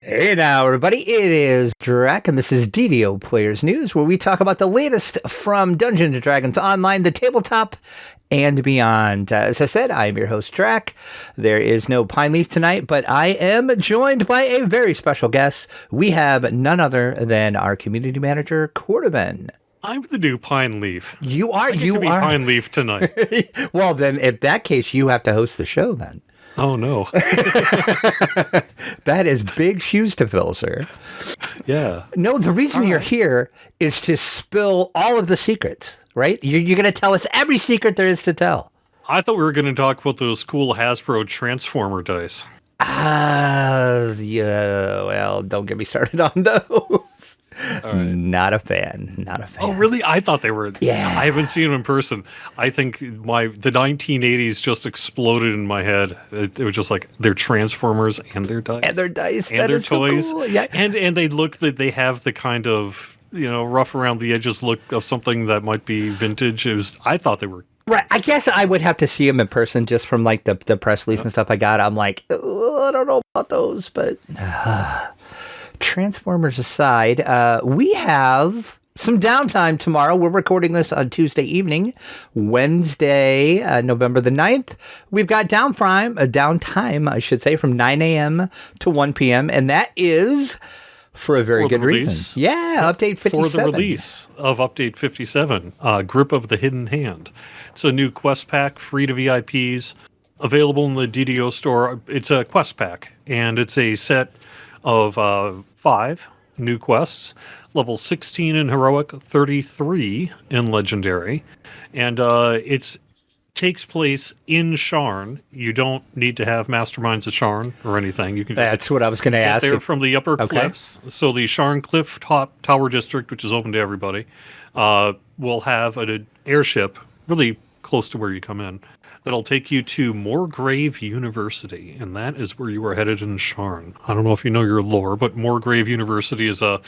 Hey now, everybody, it is Drac, and this is DDO Players News, where we talk about the latest from Dungeons & Dragons Online, the tabletop, and beyond. As I said, I am your host, Drac. There is no Pine Leaf tonight, but I am joined by a very special guest. We have none other than our Community Manager, Cordovan. I'm the new Pine Leaf. You are. I get to be Pine Leaf tonight. Well, then, in that case, you have to host the show, then. Oh, no. That is big shoes to fill, sir. Yeah. No, the reason you're here is to spill all of the secrets, right? You're going to tell us every secret there is to tell. I thought we were going to talk about those cool Hasbro Transformer dice. Yeah, well, don't get me started on those. All right. Not a fan. Oh, really? I thought they were. Yeah. I haven't seen them in person. I think the 1980s just exploded in my head. It was just like they're Transformers and their dice. And their dice. And that their is toys. So cool. Yeah. And they look that they have the kind of, rough around the edges look of something that might be vintage. I thought they were. Right. I guess I would have to see them in person just from like the press release and stuff I got. I'm like, I don't know about those, but Transformers aside, we have some downtime tomorrow. We're recording this on Tuesday evening, Wednesday, November the 9th. We've got downtime, I should say, from 9 a.m. to 1 p.m. And that is for a very good reason. Yeah, Update 57. For the release of Update 57, Grip of the Hidden Hand. It's a new quest pack, free to VIPs, available in the DDO store. It's a quest pack, and it's a set of 5 new quests, level 16 in Heroic, 33 in Legendary, and it takes place in Sharn. You don't need to have Masterminds of Sharn or anything. You can just That's what I was going to ask. there from the upper cliffs. So the Sharn Cliff Tower District, which is open to everybody, will have an airship really close to where you come in that'll take you to Moorgrave University, and that is where you are headed in Sharn. I don't know if you know your lore, but Moorgrave University is a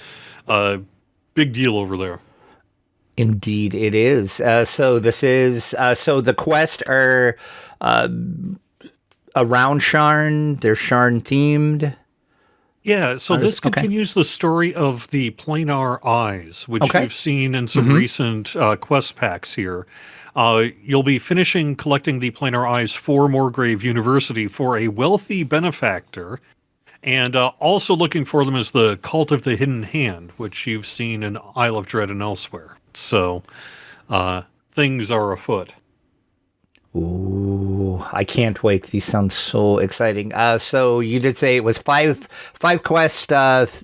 big deal over there. Indeed, it is. So this is so the quests are around Sharn. They're Sharn themed. Yeah, so this continues the story of the Planar Eyes, which you've seen in some recent quest packs here. You'll be finishing collecting the Planar Eyes for Moorgrave University for a wealthy benefactor, and also looking for them as the Cult of the Hidden Hand, which you've seen in Isle of Dread and elsewhere. So, things are afoot. Ooh, I can't wait. These sound so exciting. So you did say it was five quests,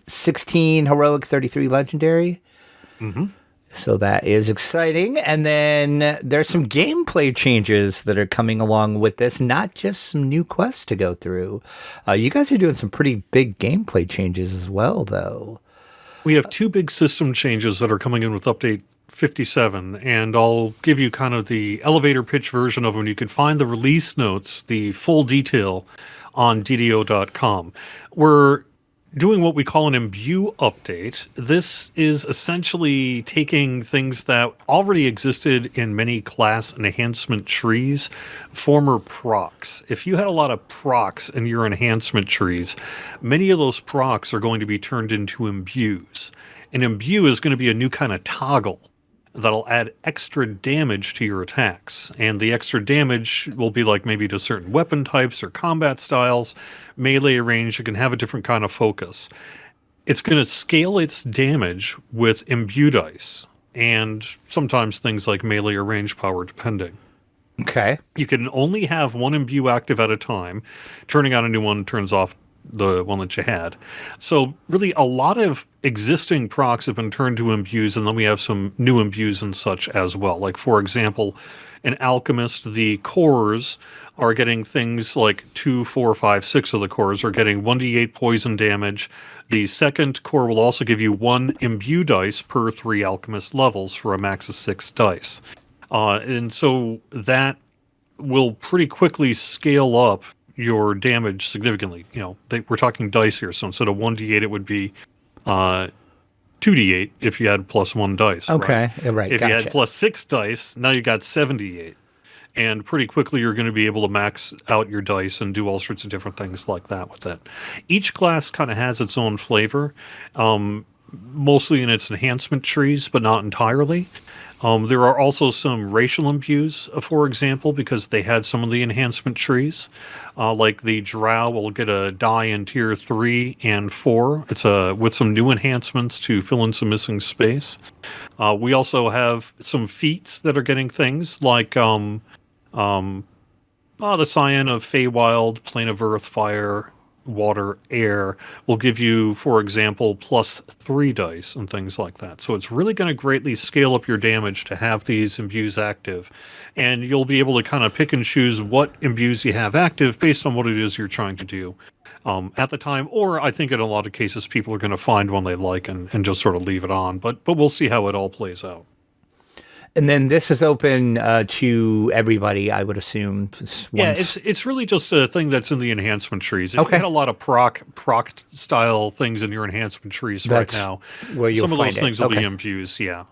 16 Heroic, 33 Legendary? Mm-hmm. So that is exciting. And then there's some gameplay changes that are coming along with this, not just some new quests to go through. You guys are doing some pretty big gameplay changes as well, though. We have 2 big system changes that are coming in with Update 57, and I'll give you kind of the elevator pitch version of them. You can find the release notes, the full detail, on DDO.com. We're doing what we call an imbue update. This is essentially taking things that already existed in many class enhancement trees, former procs. If you had a lot of procs in your enhancement trees, many of those procs are going to be turned into imbues. An imbue is going to be a new kind of toggle that'll add extra damage to your attacks. And the extra damage will be like maybe to certain weapon types or combat styles, melee range. You can have a different kind of focus. It's going to scale its damage with imbue dice, and sometimes things like melee or range power, depending. Okay. You can only have one imbue active at a time. Turning on a new one turns off the one that you had. So really a lot of existing procs have been turned to imbues, and then we have some new imbues and such as well. Like, for example, an alchemist, the cores are getting things like 2, 4, 5, 6 of the cores are getting 1d8 poison damage. The second core will also give you 1 imbue dice per 3 alchemist levels for a max of 6 dice. And so that will pretty quickly scale up your damage significantly. We're talking dice here, so instead of 1d8, it would be 2d8 if you had +1 dice. Okay, right? Right. If you had +6 dice, now you got 78. and pretty quickly you're going to be able to max out your dice and do all sorts of different things like that with it. Each class kind of has its own flavor, mostly in its enhancement trees, but not entirely. There are also some racial imbues, for example, because they had some of the enhancement trees. Like the Drow will get a die in tier 3 and 4. It's with some new enhancements to fill in some missing space. We also have some feats that are getting things like the Cyan of Feywild, Plane of Earth, Fire, Water, Air will give you, for example, +3 dice and things like that. So it's really going to greatly scale up your damage to have these imbues active. And you'll be able to kind of pick and choose what imbues you have active based on what it is you're trying to do at the time. Or I think in a lot of cases, people are going to find one they like and just sort of leave it on. But we'll see how it all plays out. And then this is open to everybody, I would assume. Yeah, it's really just a thing that's in the enhancement trees. If Okay. you had a lot of proc style things in your enhancement trees That's right now, where you'll some of those find it. things will Okay. be imbues. Yeah.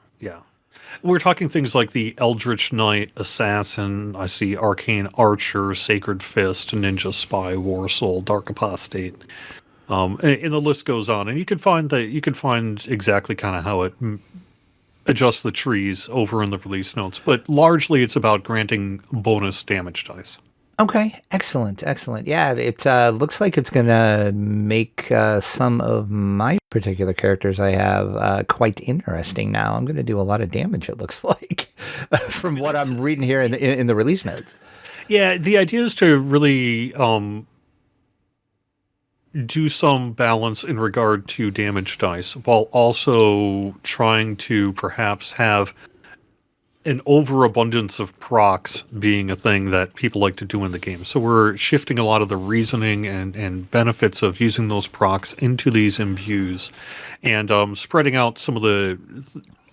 We're talking things like the Eldritch Knight, Assassin, I see Arcane Archer, Sacred Fist, Ninja Spy, War Soul, Dark Apostate. And the list goes on. And you can find exactly kind of how it adjust the trees over in the release notes, but largely it's about granting bonus damage dice. Okay, excellent. Yeah, it looks like it's going to make some of my particular characters I have quite interesting now. I'm going to do a lot of damage, it looks like, from what I'm reading here in the release notes. Yeah, the idea is to really do some balance in regard to damage dice, while also trying to perhaps have an overabundance of procs being a thing that people like to do in the game. So we're shifting a lot of the reasoning and benefits of using those procs into these imbues, and spreading out some of the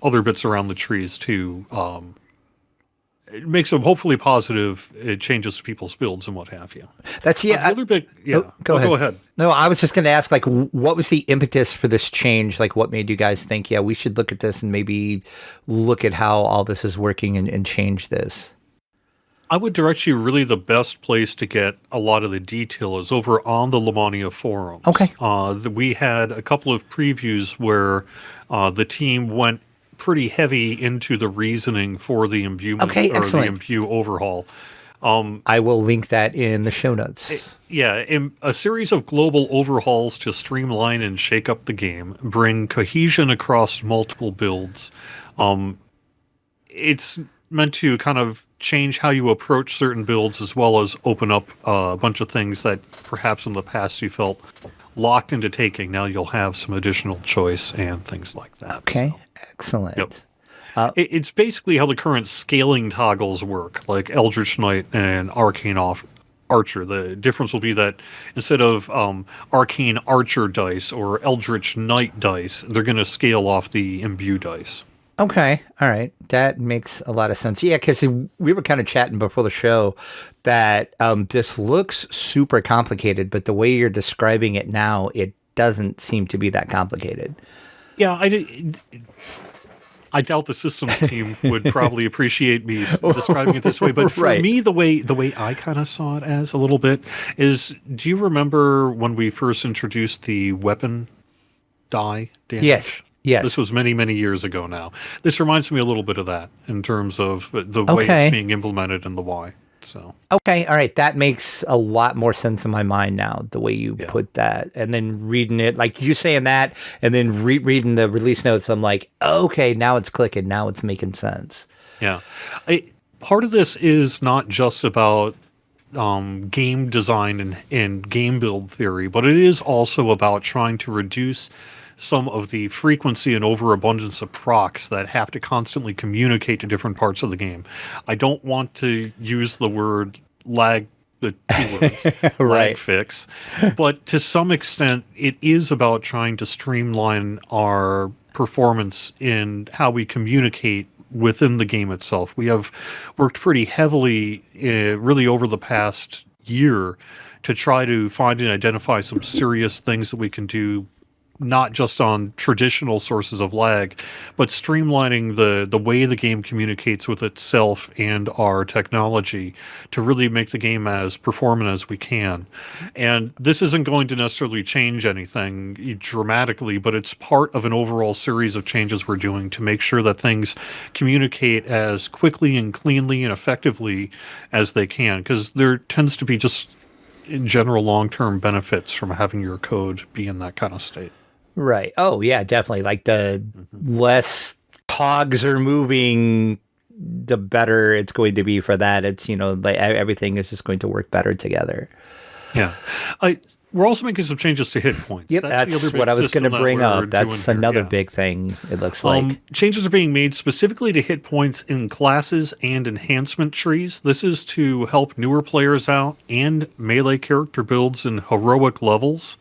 other bits around the trees too. It makes them hopefully positive. It changes people's builds and what have you. That's The other big, yeah. Go ahead. Go ahead. No, I was just going to ask, like, what was the impetus for this change? Like, what made you guys think, yeah, we should look at this and maybe look at how all this is working and change this? I would direct you really the best place to get a lot of the detail is over on the Lamania forums. Okay. We had a couple of previews where the team went pretty heavy into the reasoning for the imbuement or excellent. the imbue overhaul. I will link that in the show notes. Yeah, a series of global overhauls to streamline and shake up the game, bring cohesion across multiple builds. It's meant to kind of change how you approach certain builds, as well as open up a bunch of things that perhaps in the past you felt locked into taking. Now you'll have some additional choice and things like that. Okay, excellent. Yep. It's basically how the current scaling toggles work, like Eldritch Knight and Arcane Archer. The difference will be that instead of Arcane Archer dice or Eldritch Knight dice, they're going to scale off the imbue dice. Okay, all right. That makes a lot of sense. Yeah, because we were kind of chatting before the show that this looks super complicated, but the way you're describing it now, it doesn't seem to be that complicated. Yeah, I doubt the systems team would probably appreciate me describing it this way, but for me, the way I kind of saw it as a little bit is, do you remember when we first introduced the weapon die damage? Yes. This was many, many years ago now. This reminds me a little bit of that in terms of the way it's being implemented and the why. So okay, all right, that makes a lot more sense in my mind now, the way you put that. And then reading it, like you saying that, and then reading the release notes, I'm like, okay, now it's clicking, now it's making sense. Yeah. Part of this is not just about game design and game build theory, but it is also about trying to reduce some of the frequency and overabundance of procs that have to constantly communicate to different parts of the game. I don't want to use the word lag, the two words, lag fix, but to some extent, it is about trying to streamline our performance in how we communicate within the game itself. We have worked pretty heavily, really over the past year, to try to find and identify some serious things that we can do not just on traditional sources of lag, but streamlining the way the game communicates with itself and our technology to really make the game as performant as we can. And this isn't going to necessarily change anything dramatically, but it's part of an overall series of changes we're doing to make sure that things communicate as quickly and cleanly and effectively as they can, because there tends to be just in general long-term benefits from having your code be in that kind of state. Right. Oh, yeah, definitely. Like the less cogs are moving, the better it's going to be for that. It's, like everything is just going to work better together. Yeah. We're also making some changes to hit points. Yep, that's what I was going to bring up. That's another big thing, it looks like. Changes are being made specifically to hit points in classes and enhancement trees. This is to help newer players out and melee character builds in heroic levels.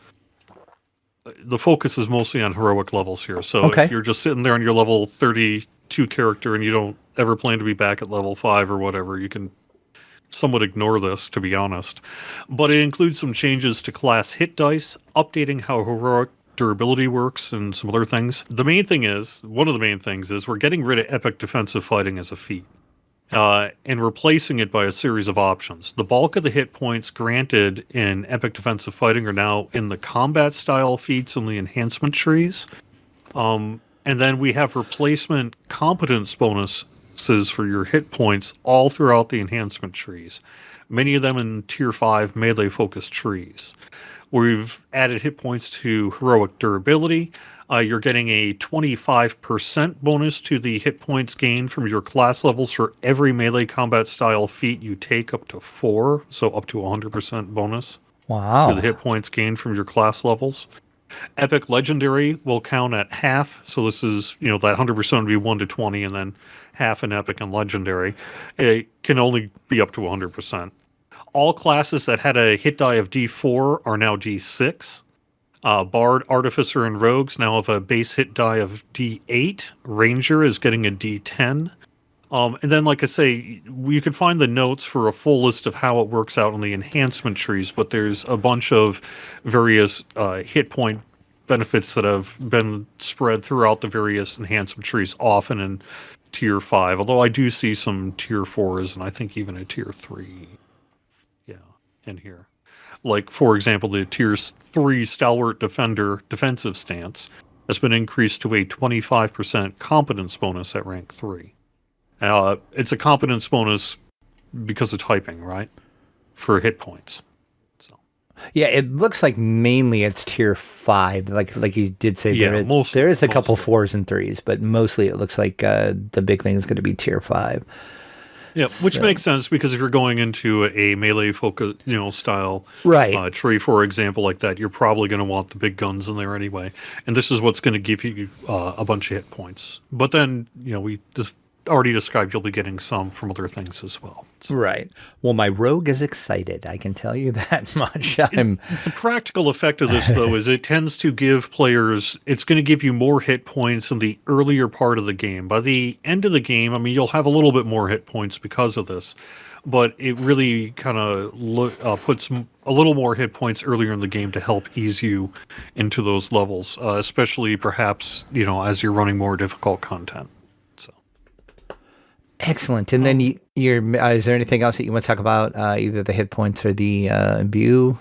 The focus is mostly on heroic levels here. So if you're just sitting there on your level 32 character and you don't ever plan to be back at level 5 or whatever, you can somewhat ignore this, to be honest. But it includes some changes to class hit dice, updating how heroic durability works, and some other things. One of the main things is we're getting rid of epic defensive fighting as a feat. And replacing it by a series of options. The bulk of the hit points granted in epic defensive fighting are now in the combat style feats and the enhancement trees. And then we have replacement competence bonuses for your hit points all throughout the enhancement trees. Many of them in tier 5 melee focused trees. We've added hit points to heroic durability. You're getting a 25% bonus to the hit points gained from your class levels for every melee combat style feat you take up to 4, so up to 100% bonus. Wow. To the hit points gained from your class levels. Epic Legendary will count at half, so this is, that 100% would be 1 to 20, and then half in Epic and Legendary. It can only be up to 100%. All classes that had a hit die of D4 are now D6. Bard, Artificer, and Rogues now have a base hit die of D8. Ranger is getting a D10. And then, like I say, you can find the notes for a full list of how it works out in the enhancement trees, but there's a bunch of various hit point benefits that have been spread throughout the various enhancement trees, often in tier 5, although I do see some tier 4s and I think even a tier 3 in here. Like, for example, the tier 3 Stalwart Defender defensive stance has been increased to a 25% competence bonus at rank 3. It's a competence bonus because of typing, right? For hit points. So. Yeah, it looks like mainly it's tier 5. Like you did say, there is a couple 4s and 3s, but mostly it looks like the big thing is going to be tier 5. Yeah, which makes sense because if you're going into a melee focus, style tree, for example, like that, you're probably going to want the big guns in there anyway. And this is what's going to give you a bunch of hit points. But then, we just already described you'll be getting some from other things as well. So. Right. Well, my rogue is excited. I can tell you that much. The practical effect of this, though, is it tends to give players, it's going to give you more hit points in the earlier part of the game. By the end of the game, you'll have a little bit more hit points because of this, but it really kind of puts a little more hit points earlier in the game to help ease you into those levels, especially perhaps, as you're running more difficult content. Excellent. And then is there anything else that you want to talk about, either the hit points or the imbue?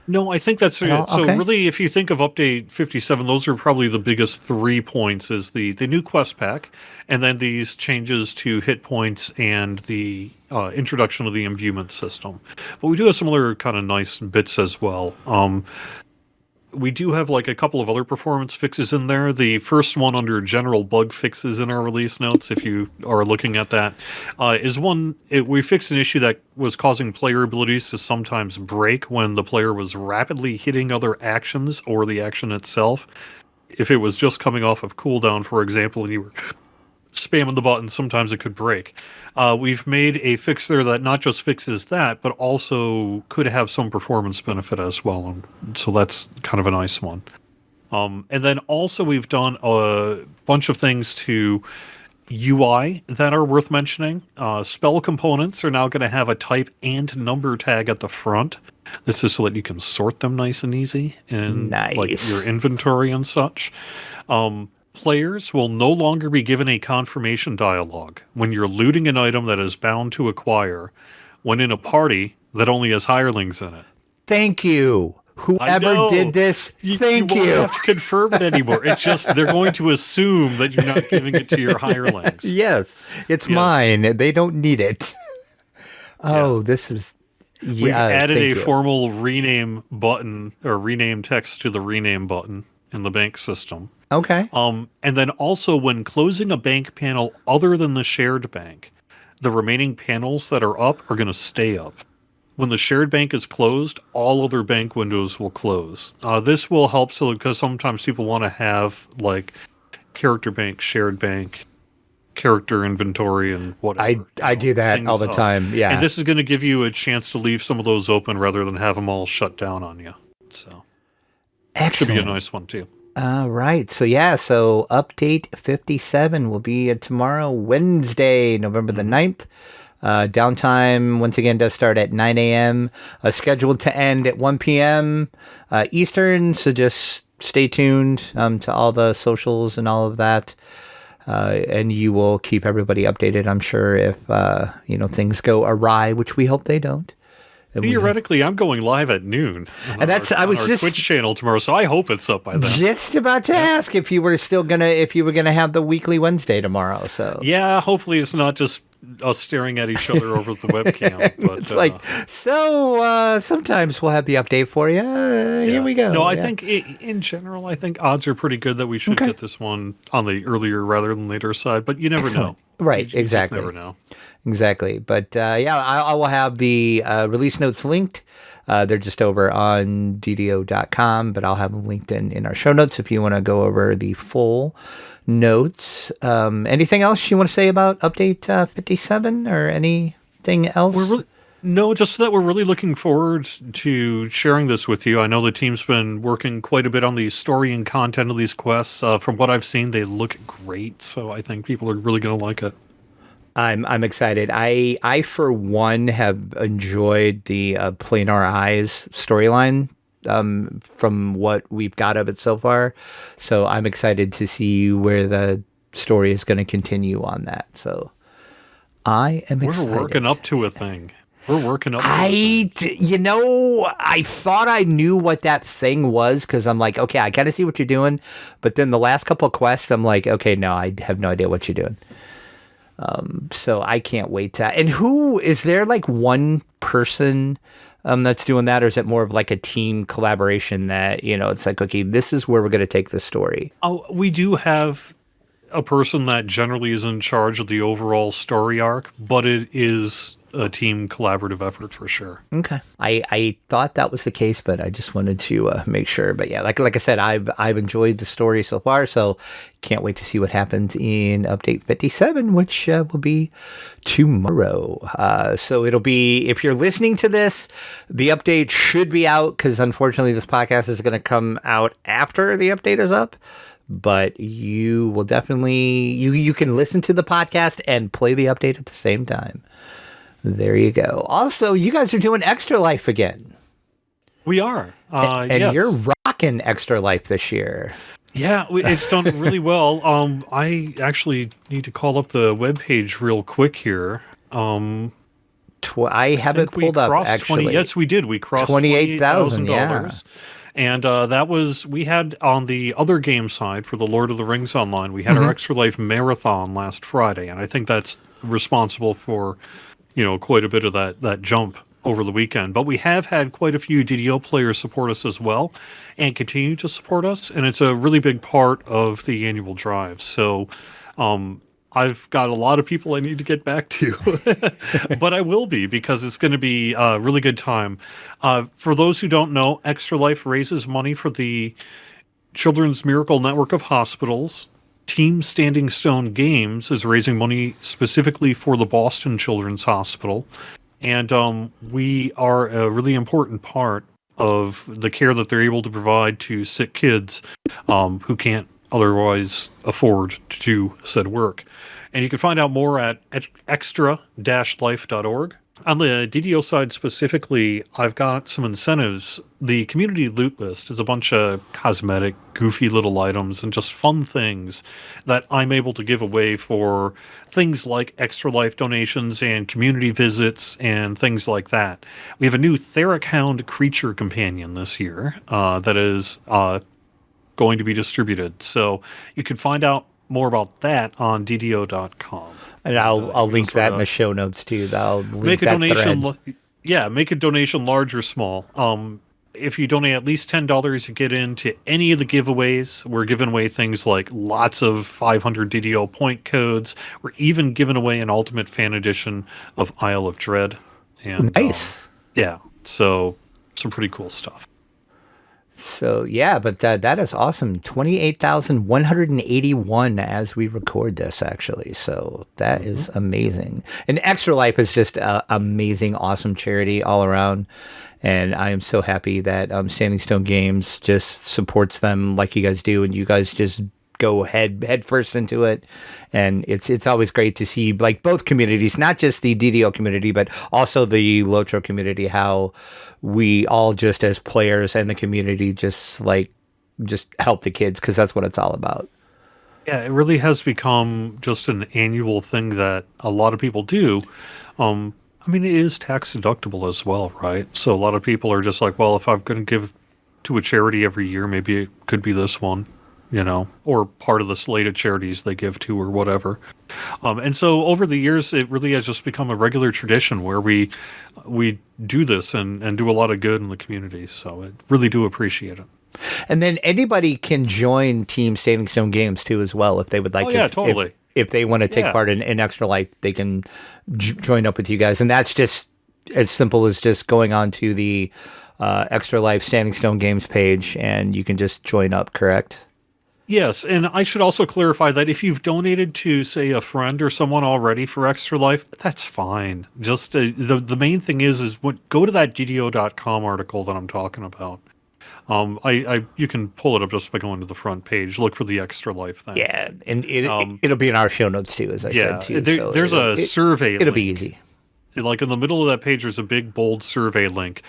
No, I think that's it. So really, if you think of Update 57, those are probably the biggest 3 points, is the new quest pack, and then these changes to hit points and the introduction of the imbuement system. But we do have some other kind of nice bits as well. We do have a couple of other performance fixes in there. The first one under general bug fixes in our release notes, if you are looking at that, is we fixed an issue that was causing player abilities to sometimes break when the player was rapidly hitting other actions or the action itself. If it was just coming off of cooldown, for example, and you were spamming the button, sometimes it could break. We've made a fix there that not just fixes that, but also could have some performance benefit as well. And so that's kind of a nice one. And then also we've done a bunch of things to UI that are worth mentioning. Spell components are now going to have a type and number tag at the front. This is so that you can sort them nice and easy in like your inventory and such. Players will no longer be given a confirmation dialogue when you're looting an item that is bound to acquire when in a party that only has hirelings in it. Thank you. Whoever did this, thank you. You won't have to confirm it anymore. It's just they're going to assume that you're not giving it to your hirelings. Yes, it's mine. They don't need it. This is... We've added a formal rename button or rename text to the rename button in the bank system. Okay. And then also when closing a bank panel other than the shared bank, the remaining panels that are up are going to stay up. When the shared bank is closed, all other bank windows will close. This will help because sometimes people want to have like character bank, shared bank, character inventory, and whatever. I do that all the time. Yeah. And this is going to give you a chance to leave some of those open rather than have them all shut down on you. So excellent. Should be a nice one too. All right. So update 57 will be tomorrow, Wednesday, November the 9th. Downtime, once again, does start at 9 a.m., scheduled to end at 1 p.m. Eastern, so just stay tuned to all the socials and all of that, and you will keep everybody updated, I'm sure, if things go awry, which we hope they don't. Theoretically, I'm going live at noon. And I was just Twitch channel tomorrow, so I hope it's up by then. Just about to ask if you were gonna have the weekly Wednesday tomorrow. So yeah, hopefully it's not just us staring at each other over the webcam. But it's sometimes we'll have the update for you. Here we go. No, I think in general, odds are pretty good that we should get this one on the earlier rather than later side. But you never know. Right, you exactly. Just never know. Exactly. But I will have the release notes linked. They're just over on DDO.com, but I'll have them linked in our show notes if you want to go over the full notes. Anything else you want to say about update 57 or anything else? No, just that we're really looking forward to sharing this with you. I know the team's been working quite a bit on the story and content of these quests. From what I've seen, they look great, so I think people are really going to like it. I'm excited. I for one have enjoyed the Planar Eyes storyline from what we've got of it so far. So I'm excited to see where the story is going to continue on that. So I am excited. We're working up to a thing. I thought I knew what that thing was because I'm like, okay, I got to see what you're doing. But then the last couple of quests, I'm like, okay, no, I have no idea what you're doing. So I can't wait to. And is there like one person that's doing that, or is it more of like a team collaboration that, it's like, okay, this is where we're going to take the story? Oh, we do have a person that generally is in charge of the overall story arc, but it is a team collaborative effort for sure. Okay. I thought that was the case, but I just wanted to make sure. But yeah, like I said, I've enjoyed the story so far, so can't wait to see what happens in update 57, which will be tomorrow. So it'll be, if you're listening to this, the update should be out because unfortunately this podcast is going to come out after the update is up. But you will definitely, you can listen to the podcast and play the update at the same time. There you go. Also, you guys are doing Extra Life again. We are. And yes. You're rocking Extra Life this year. Yeah, it's done really well. I actually need to call up the webpage real quick here. I have it pulled up, actually. Yes, we did. We crossed $28,000. Yeah. And we had on the other game side for the Lord of the Rings Online, we had our Extra Life Marathon last Friday. And I think that's responsible for quite a bit of that jump over the weekend. But we have had quite a few DDO players support us as well and continue to support us. And it's a really big part of the annual drive. So I've got a lot of people I need to get back to. But I will be because it's going to be a really good time. For those who don't know, Extra Life raises money for the Children's Miracle Network of Hospitals. Team Standing Stone Games is raising money specifically for the Boston Children's Hospital. And we are a really important part of the care that they're able to provide to sick kids who can't otherwise afford to do said work. And you can find out more at extra-life.org. On the DDO side specifically, I've got some incentives. The community loot list is a bunch of cosmetic, goofy little items and just fun things that I'm able to give away for things like Extra Life donations and community visits and things like that. We have a new Theric Hound creature companion this year that is going to be distributed. So you can find out more about that on DDO.com. And I'll link that in the show notes too. I'll link make a that donation. thread. Make a donation, large or small. If you donate at least $10, you get into any of the giveaways. We're giving away things like lots of 500 DDO point codes. We're even giving away an Ultimate Fan Edition of Isle of Dread. And Nice. So some pretty cool stuff. So yeah, but that is awesome. 28,181 as we record this, actually. So that is amazing. And Extra Life is just an amazing, awesome charity all around. And I am so happy that Standing Stone Games just supports them like you guys do, and you guys just go head first into it. And it's always great to see like both communities, not just the DDO community, but also the Lotro community, how we all just as players and the community just help the kids, because that's what it's all about. Yeah, it really has become just an annual thing that a lot of people do. I mean, it is tax deductible as well, right? So a lot of people are just like, well, if I'm going to give to a charity every year, maybe it could be this one, or part of the slate of charities they give to or whatever. And so over the years, it really has just become a regular tradition where we do this and do a lot of good in the community. So I really do appreciate it. And then anybody can join Team Standing Stone Games too as well if they would like to. Yeah, totally. If they want to take part in Extra Life, they can join up with you guys. And that's just as simple as just going on to the Extra Life Standing Stone Games page, and you can just join up, correct? Yes, and I should also clarify that if you've donated to, say, a friend or someone already for Extra Life, that's fine. Just the main thing is go to that DDO.com article that I'm talking about. You can pull it up just by going to the front page. Look for the Extra Life thing. Yeah, and it'll be in our show notes too, as I said too. There's a survey. It'll be easy. Like in the middle of that page, there's a big bold survey link.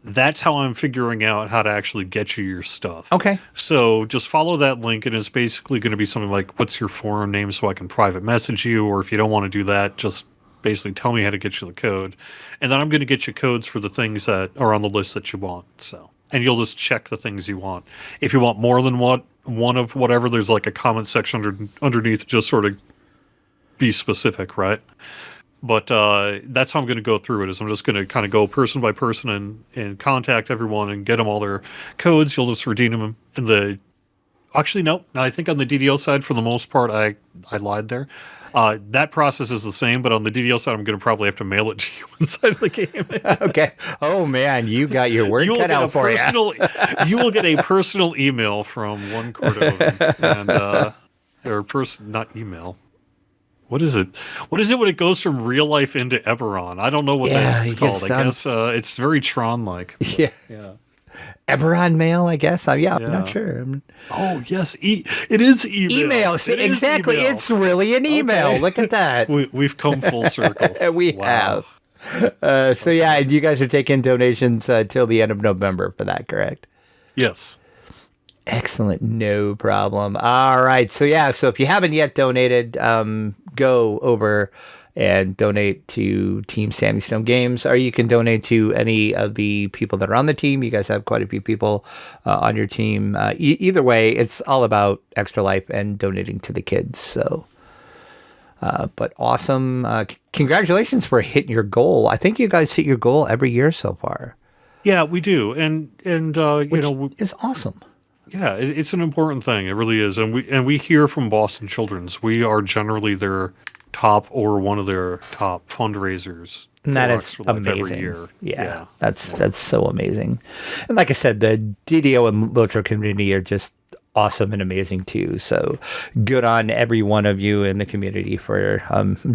That's how I'm figuring out how to actually get you your stuff. Okay. So just follow that link, and it's basically going to be something like, what's your forum name so I can private message you? Or if you don't want to do that, just basically tell me how to get you the code. And then I'm going to get you codes for the things that are on the list that you want. And you'll just check the things you want. If you want more than one of whatever, there's like a comment section underneath, just sort of be specific, right? But that's how I'm going to go through it. Is I'm just going to kind of go person by person and contact everyone and get them all their codes. You'll just redeem them in the. Actually, no. I think on the DDO side, for the most part, I lied there. That process is the same, but on the DDO side, I'm going to probably have to mail it to you inside of the game. Okay. Oh man, you got your work cut out for you. You will get a personal email from one Cordovan, and or not email. What is it? What is it when it goes from real life into Eberron? I don't know what that's called. I guess it's very Tron-like. Yeah. Eberron mail, I guess. I'm not sure. Oh, yes. It is email. Email. Exactly. Email. It's really an email. Okay. Look at that. We've come full circle. We have. So, you guys are taking donations till the end of November for that, correct? Yes. Excellent. No problem. All right. So if you haven't yet donated, go over and donate to Team Standing Stone Games, or you can donate to any of the people that are on the team. You guys have quite a few people on your team. Either way, it's all about Extra Life and donating to the kids. So, but awesome. Congratulations for hitting your goal. I think you guys hit your goal every year so far. Yeah, we do. And Which is awesome. Yeah, it's an important thing. It really is. And we hear from Boston Children's. We are generally their top or one of their top fundraisers. And that is amazing. Every year. Yeah, that's so amazing. And like I said, the DDO and Lotro community are just awesome and amazing too. So good on every one of you in the community for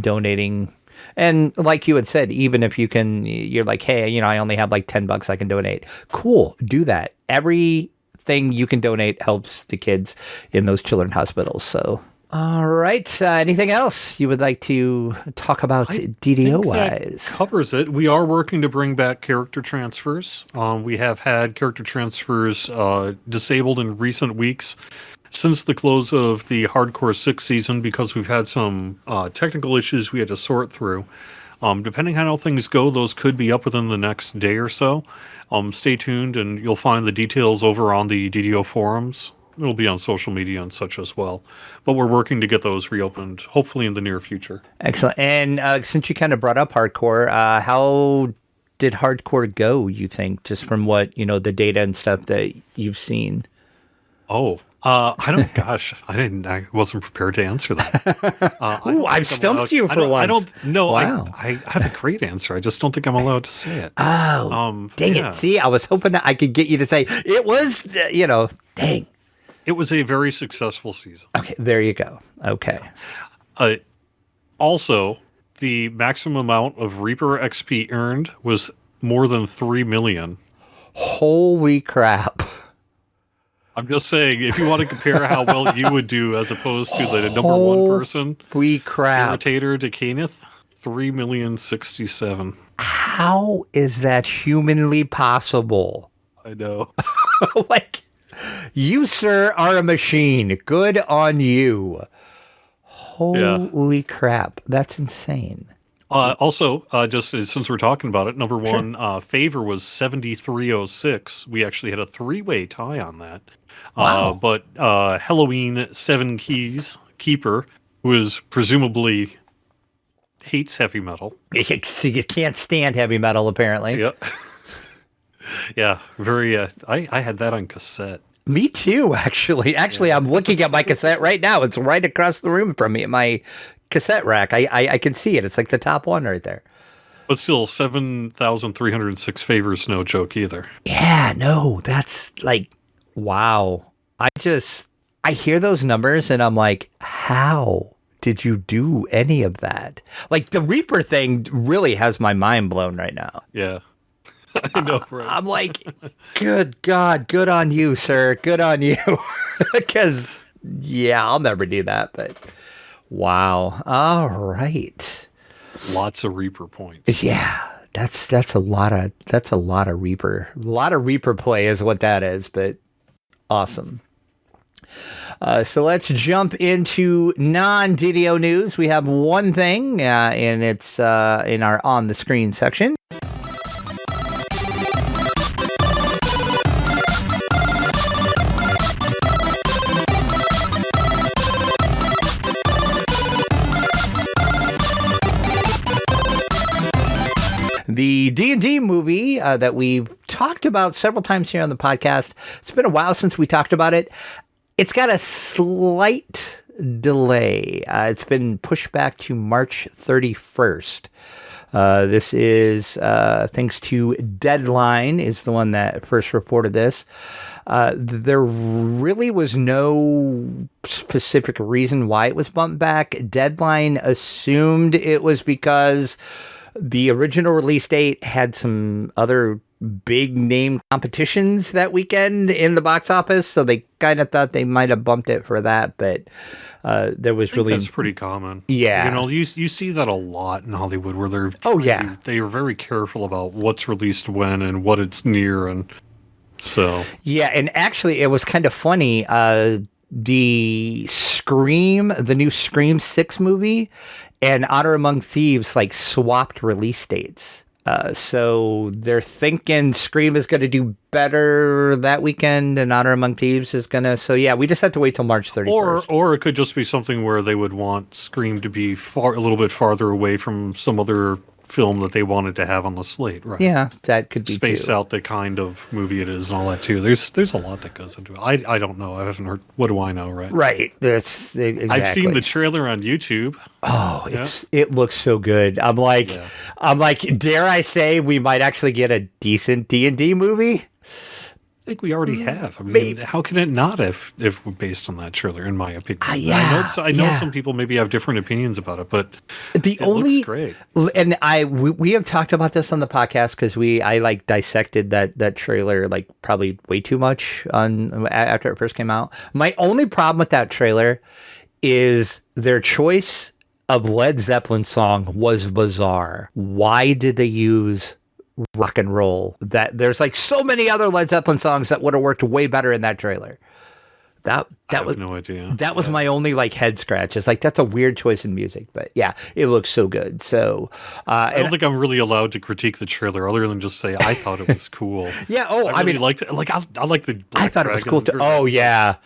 donating. And like you had said, even if you're like, hey, I only have like $10 I can donate. Cool, do that. Everything you can donate helps the kids in those children's hospitals. So All right. Anything else you would like to talk about DDO wise? That covers it. We are working to bring back character transfers. We have had character transfers disabled in recent weeks since the close of the Hardcore 6 season because we've had some technical issues we had to sort through. Depending on how things go, those could be up within the next day or so. Stay tuned, and you'll find the details over on the DDO forums. It'll be on social media and such as well. But we're working to get those reopened, hopefully in the near future. Excellent. And since you kind of brought up Hardcore, how did Hardcore go, you think, just from what, the data and stuff that you've seen? Oh, I wasn't prepared to answer that. I've stumped you for once. I don't know. Wow. I have a great answer. I just don't think I'm allowed to say it. Oh, dang it. See, I was hoping that I could get you to say it was, dang. It was a very successful season. Okay, there you go. Okay. Also, the maximum amount of Reaper XP earned was more than 3 million. Holy crap. I'm just saying, if you want to compare how well you would do as opposed to the number one person, holy crap, irritator to Kenneth, 3,067,000. How is that humanly possible? I know. You, sir, are a machine. Good on you. Holy crap. That's insane. Also, just since we're talking about it, number one, Favor was 7306. We actually had a 3-way tie on that. Wow. But Halloween 7 Keys Keeper, who is presumably hates heavy metal. You can't stand heavy metal, apparently. Yep. Yeah, very. I had that on cassette. Me too, actually. Actually, I'm looking at my cassette right now. It's right across the room from me at my cassette rack. I can see it. It's like the top one right there. But still, 7,306 favors, no joke either. Yeah, no, that's wow. I hear those numbers and I'm like, how did you do any of that? The Reaper thing really has my mind blown right now. Yeah. I know, right? I'm like, good God, good on you, sir. Good on you. Because, I'll never do that. But, wow. All right. Lots of Reaper points. Yeah, that's a lot of Reaper. A lot of Reaper play is what that is, but awesome. So let's jump into non-DDO news. We have one thing, and it's in our on the screen section. The D&D movie that we've talked about several times here on the podcast. It's been a while since we talked about it. It's got a slight delay. It's been pushed back to March 31st. This is thanks to Deadline is the one that first reported this. There really was no specific reason why it was bumped back. Deadline assumed it was because the original release date had some other big name competitions that weekend in the box office, so they kind of thought they might have bumped it for that, but there was really that's pretty common. Yeah, you see that a lot in Hollywood where they're they are very careful about what's released when and what it's near, and so and actually it was kind of funny. The new Scream 6 movie and Honor Among Thieves swapped release dates. So they're thinking Scream is going to do better that weekend and Honor Among Thieves is going to. So we just have to wait till March 31st. Or it could just be something where they would want Scream to be a little bit farther away from some other film that they wanted to have on the slate, right? Yeah, that could be space out the kind of movie it is and all that too. There's a lot that goes into it. I don't know. I haven't heard. What do I know, right? Right. That's exactly. I've seen the trailer on YouTube. Oh, it looks so good. I'm like, dare I say we might actually get a decent D&D movie? I think we already have. I mean, how can it not if based on that trailer, in my opinion? I know some people maybe have different opinions about it, but it looks great. And we have talked about this on the podcast because I dissected that trailer probably way too much after it first came out. My only problem with that trailer is their choice of Led Zeppelin song was bizarre. Why did they use rock and roll? That there's like so many other Led Zeppelin songs that would have worked way better in that trailer. I have no idea. That was my only like head scratch. It's like that's a weird choice in music, but yeah, it looks so good. So I don't think I'm really allowed to critique the trailer other than just say I thought it was cool. Yeah. Oh, I mean, liked it. Like I like the. I thought it was cool too. Oh yeah.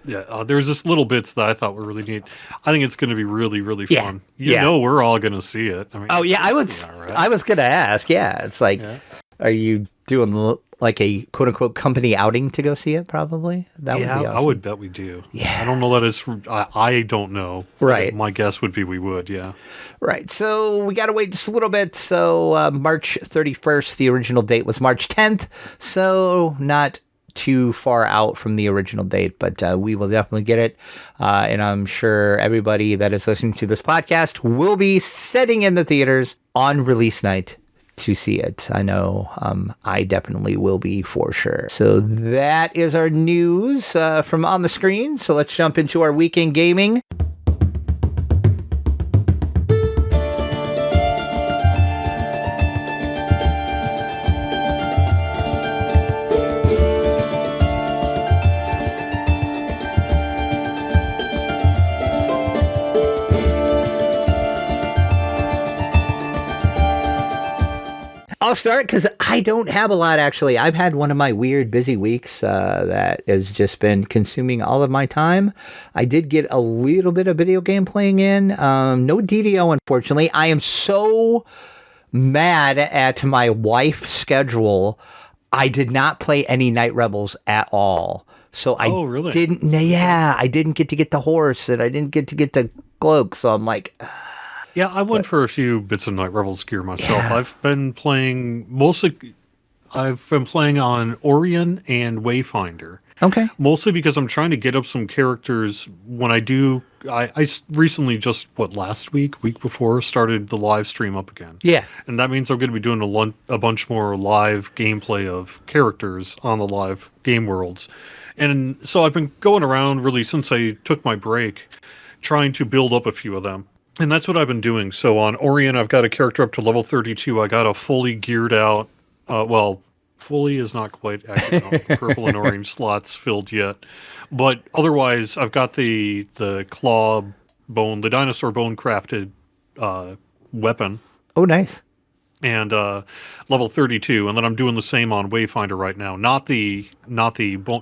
There's just little bits that I thought were really neat. I think it's going to be really, really fun. Yeah. We're all going to see it. I mean, I was going to ask. Yeah, it's like, are you doing like a quote unquote company outing to go see it? Probably. That would be awesome. I would bet we do. Yeah, I don't know that it's. I don't know. Right. My guess would be we would. Yeah. Right. So we got to wait just a little bit. So March 31st, the original date was March 10th. So not too far out from the original date, but we will definitely get it. And I'm sure everybody that is listening to this podcast will be sitting in the theaters on release night to see it. I know I definitely will be for sure. So that is our news from on the screen. So let's jump into our weekend gaming. I'll start because I don't have a lot, actually. I've had one of my weird busy weeks that has just been consuming all of my time. I did get a little bit of video game playing in. No DDO, unfortunately. I am so mad at my wife's schedule. I did not play any Night Rebels at all. So I didn't get to get the horse and I didn't get to get the cloak. So I'm like... Yeah, I went for a few bits of Night Rebels gear myself. Yeah. I've been playing on Orion and Wayfinder. Okay. Mostly because I'm trying to get up some characters when I do. I recently just, last week before, started the live stream up again. Yeah. And that means I'm going to be doing a bunch more live gameplay of characters on the live game worlds. And so I've been going around really since I took my break, trying to build up a few of them. And that's what I've been doing. So on Orion, I've got a character up to level 32. I got a fully geared out, fully is not quite actually purple and orange slots filled yet. But otherwise, I've got the claw bone, the dinosaur bone crafted weapon. Oh, nice. And level 32, and then I'm doing the same on Wayfinder right now. Not the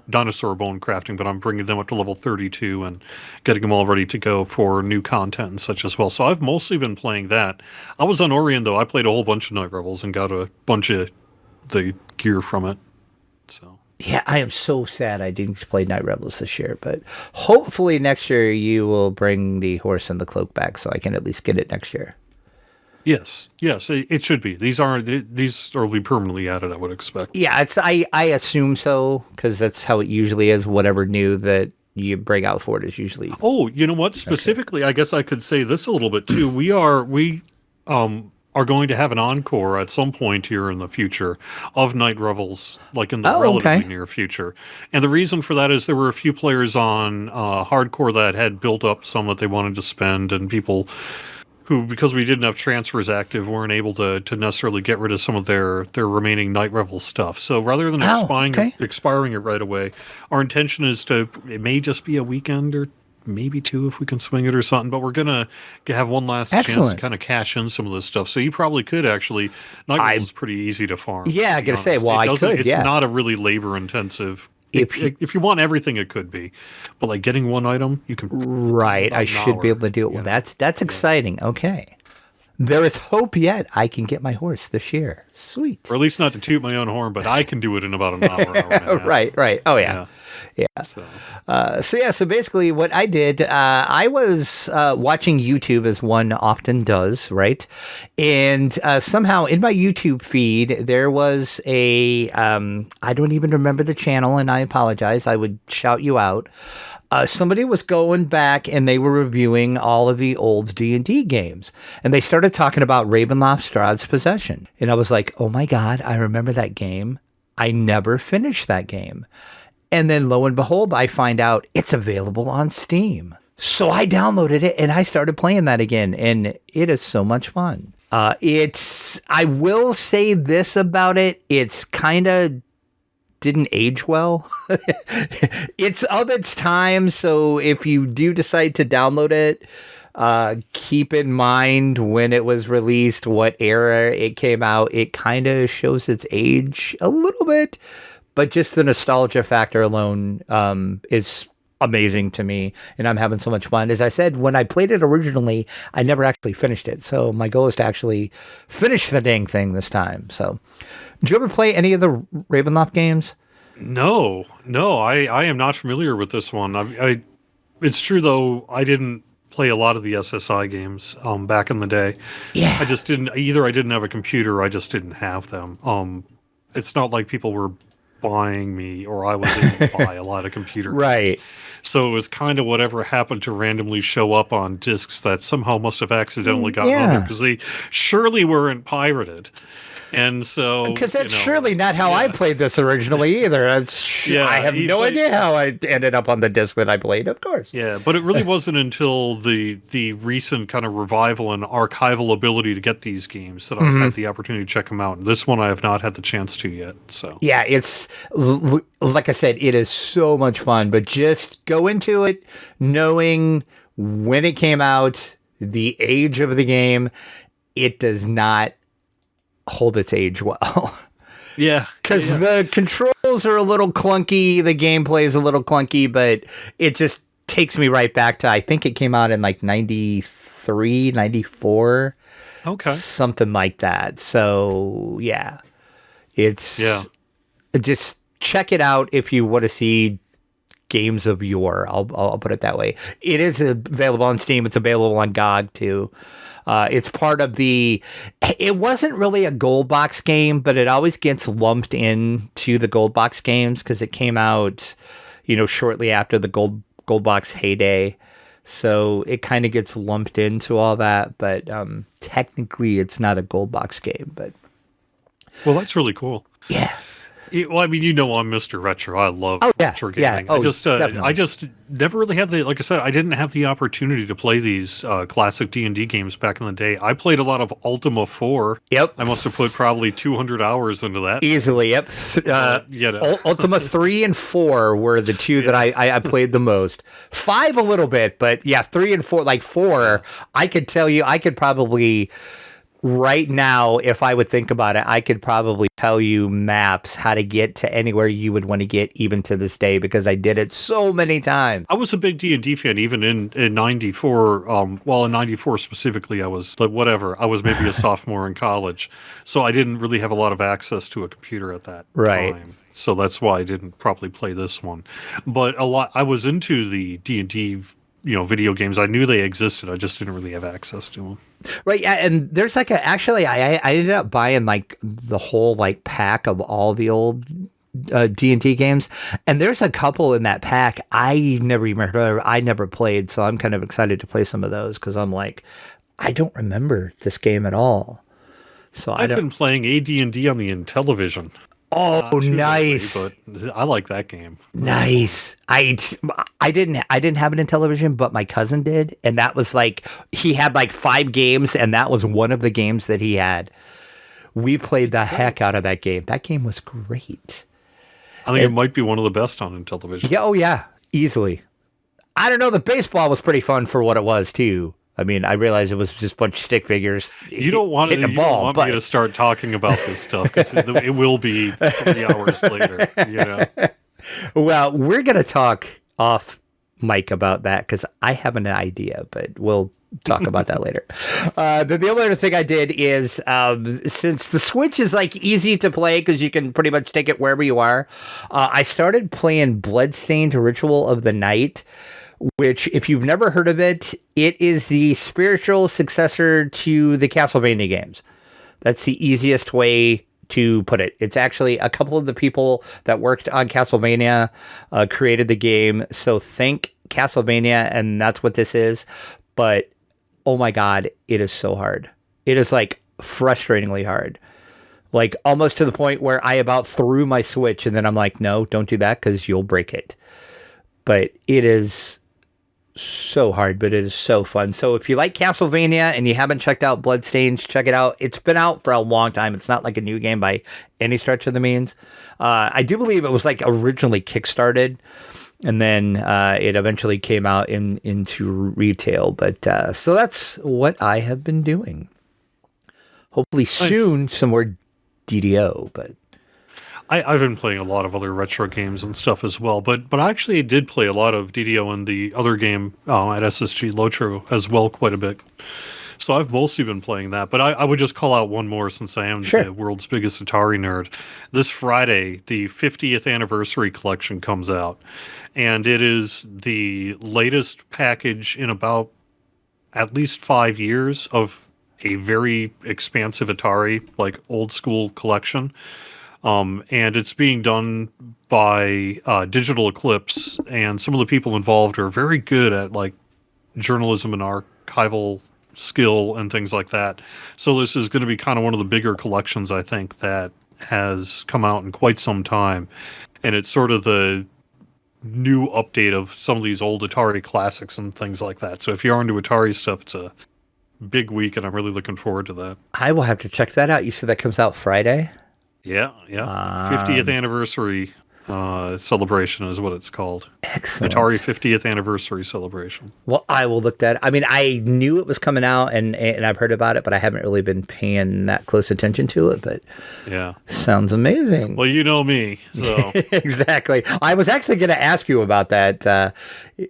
dinosaur bone crafting, but I'm bringing them up to level 32 and getting them all ready to go for new content and such as well. So I've mostly been playing that. I was on Orion, though. I played a whole bunch of Night Rebels and got a bunch of the gear from it. So yeah, I am so sad I didn't play Night Rebels this year, but hopefully next year you will bring the horse and the cloak back so I can at least get it next year. Yes, it should be. These will be permanently added, I would expect. Yeah, I assume so, because that's how it usually is. Whatever new that you bring out for it is usually. Oh, you know what? Specifically, okay. I guess I could say this a little bit too. We are going to have an encore at some point here in the future of Night Rebels, like in the relatively near future. And the reason for that is there were a few players on hardcore that had built up some that they wanted to spend, and people who, because we didn't have transfers active, weren't able to necessarily get rid of some of their remaining Night Rebel stuff. So rather than expiring it right away, our intention is it may just be a weekend or maybe two if we can swing it or something, but we're going to have one last chance to kind of cash in some of this stuff. So you probably could actually, Night Rebel is pretty easy to farm. Yeah, I got to say, it's not a really labor intensive. If you want everything, it could be, but like getting one item, you can. Right, I should be able to do it. Well, that's exciting. Okay, there is hope yet. I can get my horse this year. Sweet. Or at least not to toot my own horn, but I can do it in about an hour and a half. Right. Oh yeah. So basically what I did, I was watching YouTube as one often does, right? And somehow in my YouTube feed, there was I don't even remember the channel, and I apologize. I would shout you out. Somebody was going back and they were reviewing all of the old D&D games. And they started talking about Ravenloft Strahd's Possession. And I was like, oh my God, I remember that game. I never finished that game. And then lo and behold, I find out it's available on Steam. So I downloaded it and I started playing that again, and it is so much fun. I will say this about it. It's kind of didn't age well. It's of its time. So if you do decide to download it, keep in mind when it was released, what era it came out. It kind of shows its age a little bit, but just the nostalgia factor alone, is amazing to me, and I'm having so much fun. As I said, when I played it originally, I never actually finished it. So my goal is to actually finish the dang thing this time. So did you ever play any of the Ravenloft games? No, I am not familiar with this one. It's true though, I didn't play a lot of the SSI games back in the day. Yeah. I just didn't either. I didn't have a computer. I just didn't have them. It's not like people were buying me or I was able to buy a lot of computer games. Right. So it was kind of whatever happened to randomly show up on discs that somehow must have accidentally gotten on there because they surely weren't pirated. And so, because that's surely not how I played this originally either. I have no idea how I ended up on the disc that I played, of course. Yeah, but it really wasn't until the recent kind of revival and archival ability to get these games that I've had the opportunity to check them out. And this one I have not had the chance to yet. So yeah, it's like I said, it is so much fun. But just go into it knowing when it came out, the age of the game. It does not hold its age well. Yeah. Because the controls are a little clunky, the gameplay is a little clunky, but it just takes me right back to, I think it came out in like 93, 94. Okay. Something like that. So, yeah. Just check it out if you want to see games of yore. I'll put it that way. It is available on Steam. It's available on GOG too. It's part of it wasn't really a gold box game, but it always gets lumped into the gold box games because it came out, shortly after the gold box heyday. So it kind of gets lumped into all that, but technically it's not a gold box game. But well, that's really cool. Yeah. Well, I mean, I'm Mr. Retro. I love retro gaming. Yeah. I just never really had like I said, I didn't have the opportunity to play these classic D&D games back in the day. I played a lot of Ultima 4. Yep. I must have put probably 200 hours into that. Easily, yep. Ultima 3 and 4 were the two that I played the most. 5 a little bit, but yeah, 3 and 4, like 4, I could tell you, I could probably... Right now, if I would think about it, I could probably tell you maps how to get to anywhere you would want to get even to this day because I did it so many times. I was a big D&D fan even in 94. In 94 specifically, I was like, whatever. I was maybe a sophomore in college. So I didn't really have a lot of access to a computer at that time. So that's why I didn't probably play this one. But I was into the D&D video games. I knew they existed. I just didn't really have access to them. Right. Yeah. And there's I ended up buying like the whole like pack of all the old D&D games. And there's a couple in that pack I never even heard of. I never played. So I'm kind of excited to play some of those because I'm like, I don't remember this game at all. So I've been playing AD&D on the Intellivision. Oh, nice! Lately, but I like that game. Nice. I didn't have it in television, but my cousin did, and that was like he had like 5 games, and that was one of the games that he had. We played the heck out of that game. That game was great. I think it might be one of the best on Intellivision. Yeah. Oh yeah, easily. I don't know. The baseball was pretty fun for what it was too. I mean, I realized it was just a bunch of stick figures. You don't want me to start talking about this stuff because it will be 3 hours later. Well, we're going to talk off mic about that because I have an idea, but we'll talk about that later. The only other thing I did is since the Switch is like easy to play because you can pretty much take it wherever you are, I started playing Bloodstained Ritual of the Night, which, if you've never heard of it, it is the spiritual successor to the Castlevania games. That's the easiest way to put it. It's actually a couple of the people that worked on Castlevania created the game. So think Castlevania, and that's what this is. But, oh my God, it is so hard. It is like frustratingly hard. Like almost to the point where I about threw my Switch and then I'm like, no, don't do that because you'll break it. But it is so hard, but it is so fun. So if you like Castlevania and you haven't checked out Bloodstains, check it out. It's been out for a long time. It's not like a new game by any stretch of the means. I do believe it was like originally kickstarted, and then it eventually came out into retail. But so that's what I have been doing. Hopefully soon some more DDO, but I've been playing a lot of other retro games and stuff as well, but I actually did play a lot of DDO and the other game at SSG Lotro as well quite a bit. So I've mostly been playing that, but I would just call out one more since I am the world's biggest Atari nerd. This Friday, the 50th anniversary collection comes out, and it is the latest package in about at least 5 years of a very expansive Atari, like old school collection. And it's being done by Digital Eclipse, and some of the people involved are very good at like journalism and archival skill and things like that. So this is going to be kind of one of the bigger collections, I think, that has come out in quite some time. And it's sort of the new update of some of these old Atari classics and things like that. So if you're into Atari stuff, it's a big week, and I'm really looking forward to that. I will have to check that out. You said that comes out Friday? Yeah. 50th anniversary celebration is what it's called. Excellent. Atari 50th anniversary celebration. Well, I will look that. I mean, I knew it was coming out, and I've heard about it, but I haven't really been paying that close attention to it. But yeah, sounds amazing. Well, you know me, so exactly. I was actually going to ask you about that.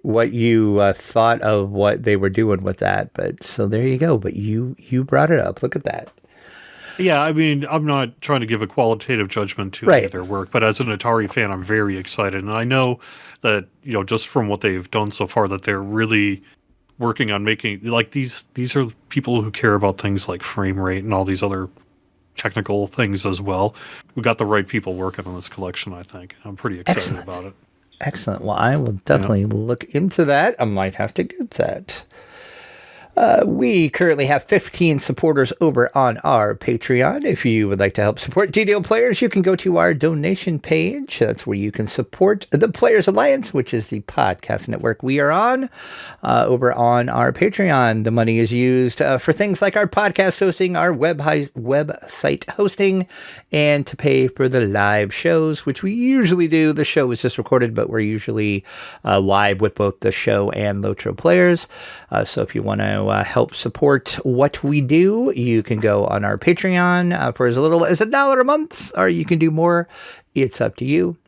What you thought of what they were doing with that, but so there you go. But you brought it up. Look at that. Yeah, I mean, I'm not trying to give a qualitative judgment to any of their work, but as an Atari fan, I'm very excited. And I know that, just from what they've done so far, that they're really working on making, like, these are people who care about things like frame rate and all these other technical things as well. We got the right people working on this collection, I think. I'm pretty excited about it. Excellent. Well, I will definitely look into that. I might have to get that. We currently have 15 supporters over on our Patreon. If you would like to help support DDO players, you can go to our donation page. That's where you can support the Players Alliance, which is the podcast network we are on. Over on our Patreon, the money is used for things like our podcast hosting, our website hosting, and to pay for the live shows, which we usually do. The show is just recorded, but we're usually live with both the show and Lotro players. So if you want to help support what we do, you can go on our Patreon for as little as $1 a month, or you can do more. It's up to you.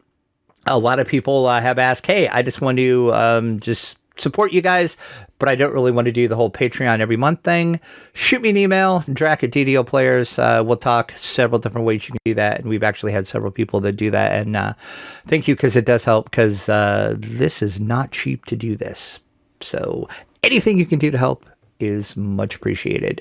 A lot of people have asked, hey, I just want to just support you guys, but I don't really want to do the whole Patreon every month thing. Shoot me an email, Drac at DDO Players. We'll talk several different ways you can do that, and we've actually had several people that do that, and thank you, because it does help, because this is not cheap to do this. So anything you can do to help is much appreciated.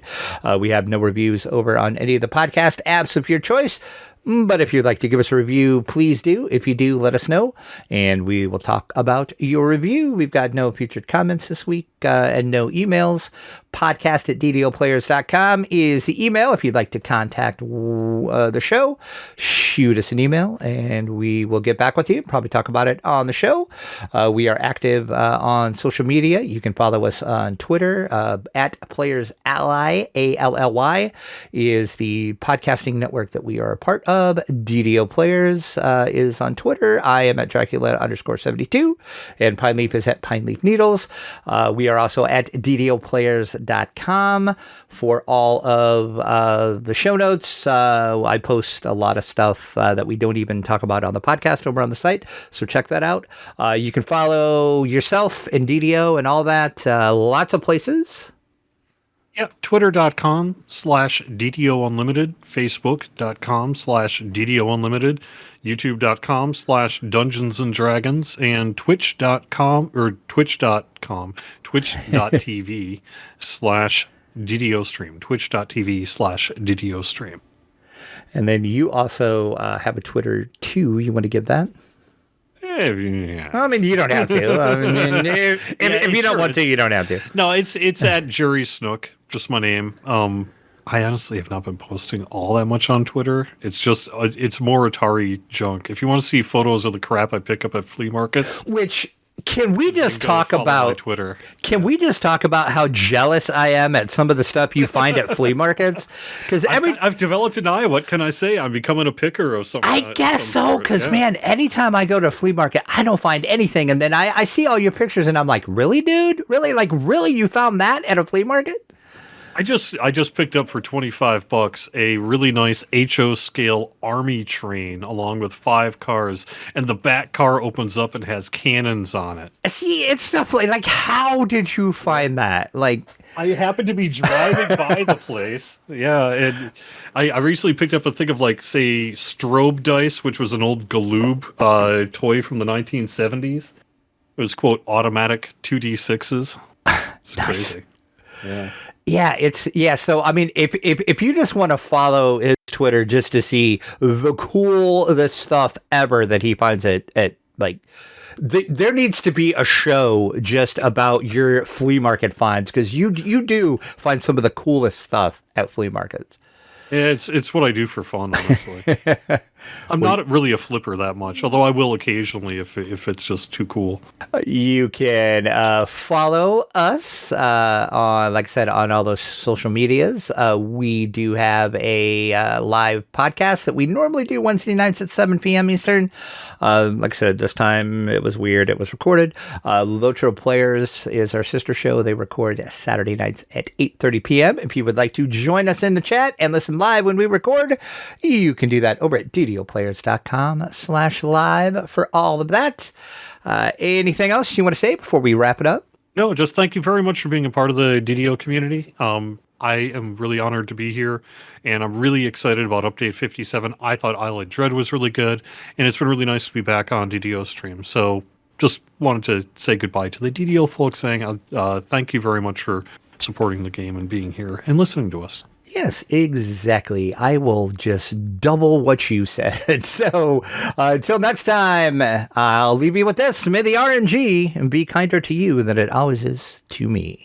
We have no reviews over on any of the podcast apps of your choice, but if you'd like to give us a review, please do. If you do, let us know, and we will talk about your review. We've got no featured comments this week and no emails. Podcast at ddoplayers.com is the email. If you'd like to contact the show, shoot us an email, and we will get back with you. Probably talk about it on the show. We are active on social media. You can follow us on Twitter at Players Ally. ALLY is the podcasting network that we are a part of. DDO Players is on Twitter. I am at Dracula_72, and Pine Leaf is at Pine Leaf Needles. We are also at ddoplayers.com for all of the show notes. I post a lot of stuff that we don't even talk about on the podcast over on the site, so check that out. You can follow yourself and DDO and all that, lots of places. Yeah, twitter.com/DDO Unlimited, facebook.com/DDO Unlimited, youtube.com/Dungeons and Dragons, and twitch.tv/DDO Stream, twitch.tv/DDO Stream. And then you also have a Twitter too. You want to give that? Yeah. I mean, you don't have to. I mean, if you don't want to, you don't have to. No, it's at Jerry Snook, just my name. I honestly have not been posting all that much on Twitter. It's just, it's more Atari junk. If you want to see photos of the crap I pick up at flea markets. Which Can we just Go talk follow my about Twitter? Can we just talk about how jealous I am at some of the stuff you find at flea markets? Because I've developed an eye. What can I say? I'm becoming a picker of something. I guess so. Because man, anytime I go to a flea market, I don't find anything, and then I see all your pictures, and I'm like, really, dude? Really? Like, really? You found that at a flea market? I just picked up for $25 a really nice HO scale army train along with 5 cars, and the back car opens up and has cannons on it. See, it's stuff like how did you find that? Like, I happened to be driving by the place. Yeah, and I recently picked up a thing of like, say, strobe dice, which was an old Galoob toy from the 1970s. It was, quote, automatic 2d6s. It's nice. Crazy. Yeah. Yeah, so I mean, if you just want to follow his Twitter just to see the coolest stuff ever that he finds at like, there needs to be a show just about your flea market finds, because you do find some of the coolest stuff at flea markets. Yeah, it's what I do for fun, honestly. I'm not really a flipper that much, although I will occasionally if it's just too cool. You can follow us on, like I said, on all those social medias. We do have a live podcast that we normally do Wednesday nights at 7 p.m. Eastern. Like I said, this time it was weird. It was recorded. Lotro Players is our sister show. They record Saturday nights at 8:30 p.m. If you would like to join us in the chat and listen live when we record, you can do that over at ddoplayers.com/live for all of that. Anything else you want to say before we wrap it up? No, just thank you very much for being a part of the DDO community. I am really honored to be here, and I'm really excited about Update 57. I thought Isle of Dread was really good, and it's been really nice to be back on DDO stream. So just wanted to say goodbye to the DDO folks, saying thank you very much for supporting the game and being here and listening to us. Yes, exactly. I will just double what you said. So until next time, I'll leave you with this. May the RNG be kinder to you than it always is to me.